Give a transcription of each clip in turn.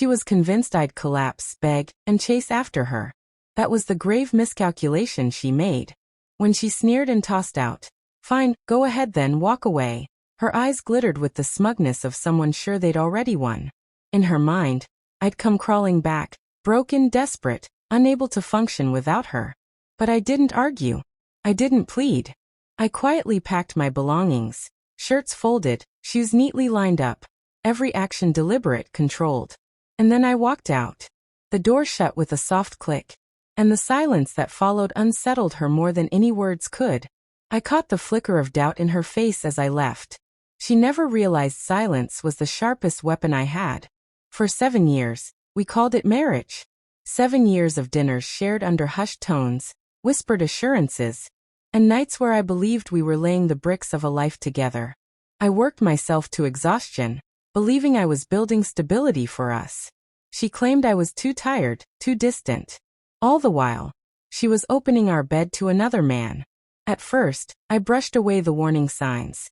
She was convinced I'd collapse, beg, and chase after her. That was the grave miscalculation she made. When she sneered and tossed out, "Fine, go ahead then, walk away," her eyes glittered with the smugness of someone sure they'd already won. In her mind, I'd come crawling back, broken, desperate, unable to function without her. But I didn't argue. I didn't plead. I quietly packed my belongings, shirts folded, shoes neatly lined up, every action deliberate, controlled. And then I walked out. The door shut with a soft click, and the silence that followed unsettled her more than any words could. I caught the flicker of doubt in her face as I left. She never realized silence was the sharpest weapon I had. For 7 years, we called it marriage. 7 years of dinners shared under hushed tones, whispered assurances, and nights where I believed we were laying the bricks of a life together. I worked myself to exhaustion, believing I was building stability for us. She claimed I was too tired, too distant. All the while, she was opening our bed to another man. At first, I brushed away the warning signs.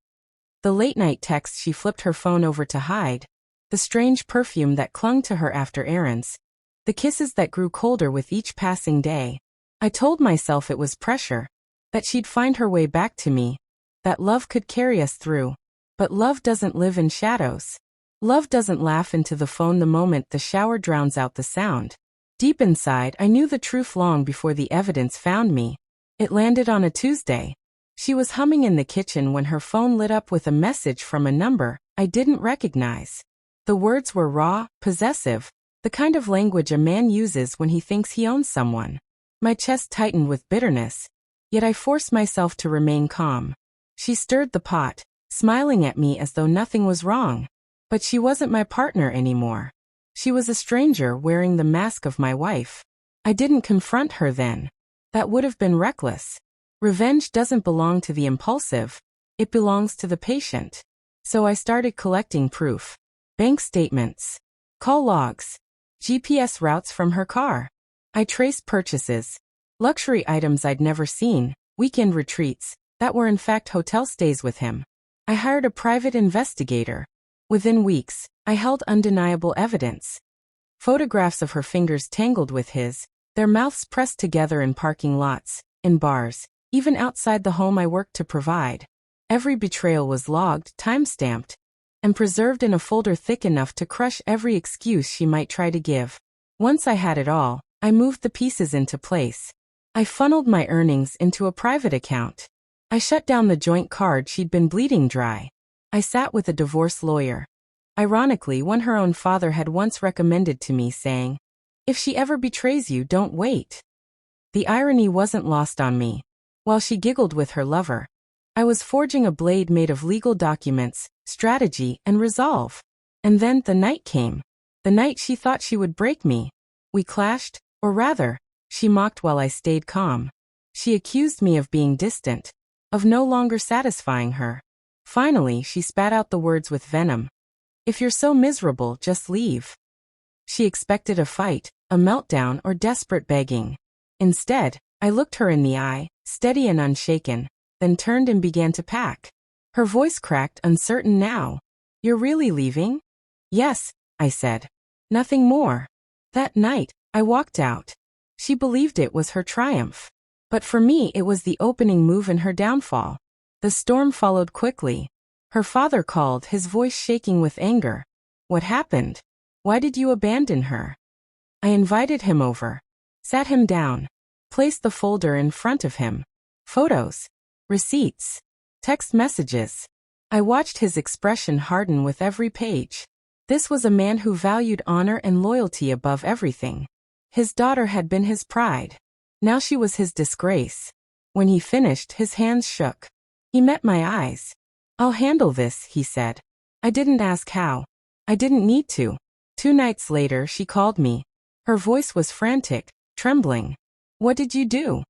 The late-night texts she flipped her phone over to hide, the strange perfume that clung to her after errands, the kisses that grew colder with each passing day. I told myself it was pressure, that she'd find her way back to me, that love could carry us through. But love doesn't live in shadows. Love doesn't laugh into the phone the moment the shower drowns out the sound. Deep inside, I knew the truth long before the evidence found me. It landed on a Tuesday. She was humming in the kitchen when her phone lit up with a message from a number I didn't recognize. The words were raw, possessive, the kind of language a man uses when he thinks he owns someone. My chest tightened with bitterness, yet I forced myself to remain calm. She stirred the pot, smiling at me as though nothing was wrong. But she wasn't my partner anymore. She was a stranger wearing the mask of my wife. I didn't confront her then. That would have been reckless. Revenge doesn't belong to the impulsive. It belongs to the patient. So I started collecting proof. Bank statements, call logs, GPS routes from her car. I traced purchases, luxury items I'd never seen, weekend retreats, that were in fact hotel stays with him. I hired a private investigator. Within weeks, I held undeniable evidence. Photographs of her fingers tangled with his, their mouths pressed together in parking lots, in bars, even outside the home I worked to provide. Every betrayal was logged, time-stamped, and preserved in a folder thick enough to crush every excuse she might try to give. Once I had it all, I moved the pieces into place. I funneled my earnings into a private account. I shut down the joint card she'd been bleeding dry. I sat with a divorce lawyer. Ironically, one her own father had once recommended to me, saying, "If she ever betrays you, don't wait." The irony wasn't lost on me. While she giggled with her lover, I was forging a blade made of legal documents, strategy, and resolve. And then the night came. The night she thought she would break me. We clashed, or rather, she mocked while I stayed calm. She accused me of being distant, of no longer satisfying her. Finally, she spat out the words with venom. "If you're so miserable, just leave." She expected a fight, a meltdown, or desperate begging. Instead, I looked her in the eye, steady and unshaken, then turned and began to pack. Her voice cracked, uncertain now. "You're really leaving?" "Yes," I said. Nothing more. That night, I walked out. She believed it was her triumph. But for me, it was the opening move in her downfall. The storm followed quickly. Her father called, his voice shaking with anger. "What happened? Why did you abandon her?" I invited him over, sat him down, placed the folder in front of him. Photos, receipts, text messages. I watched his expression harden with every page. This was a man who valued honor and loyalty above everything. His daughter had been his pride. Now she was his disgrace. When he finished, his hands shook. He met my eyes. "I'll handle this," he said. I didn't ask how. I didn't need to. 2 nights later, she called me. Her voice was frantic, trembling. "What did you do?"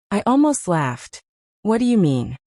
I almost laughed. "What do you mean?"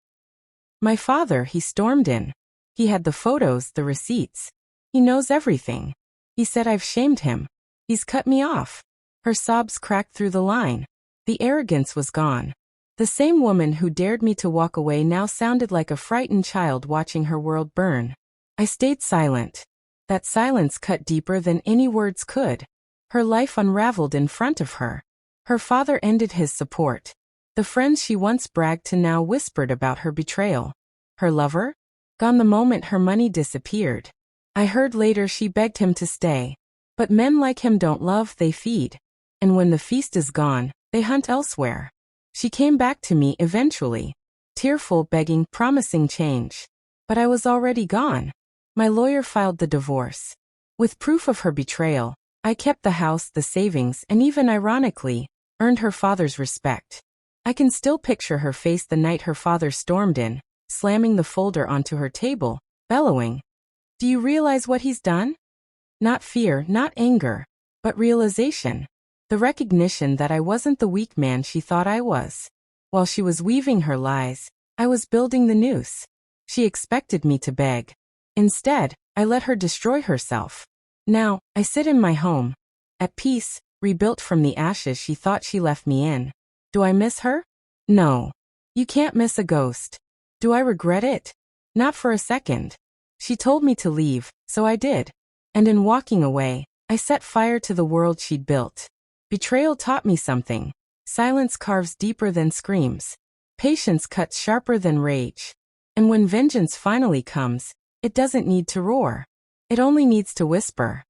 "My father," he stormed in. "He had the photos, the receipts. He knows everything. He said I've shamed him. He's cut me off." Her sobs cracked through the line. The arrogance was gone. The same woman who dared me to walk away now sounded like a frightened child watching her world burn. I stayed silent. That silence cut deeper than any words could. Her life unraveled in front of her. Her father ended his support. The friends she once bragged to now whispered about her betrayal. Her lover? Gone the moment her money disappeared. I heard later she begged him to stay. But men like him don't love, they feed. And when the feast is gone, they hunt elsewhere. She came back to me eventually. Tearful, begging, promising change. But I was already gone. My lawyer filed the divorce. With proof of her betrayal, I kept the house, the savings, and even ironically, earned her father's respect. I can still picture her face the night her father stormed in, slamming the folder onto her table, bellowing, "Do you realize what he's done?" Not fear, not anger, but realization. The recognition that I wasn't the weak man she thought I was. While she was weaving her lies, I was building the noose. She expected me to beg. Instead, I let her destroy herself. Now, I sit in my home, at peace, rebuilt from the ashes she thought she left me in. Do I miss her? No. You can't miss a ghost. Do I regret it? Not for a second. She told me to leave, so I did. And in walking away, I set fire to the world she'd built. Betrayal taught me something. Silence carves deeper than screams. Patience cuts sharper than rage. And when vengeance finally comes, it doesn't need to roar. It only needs to whisper.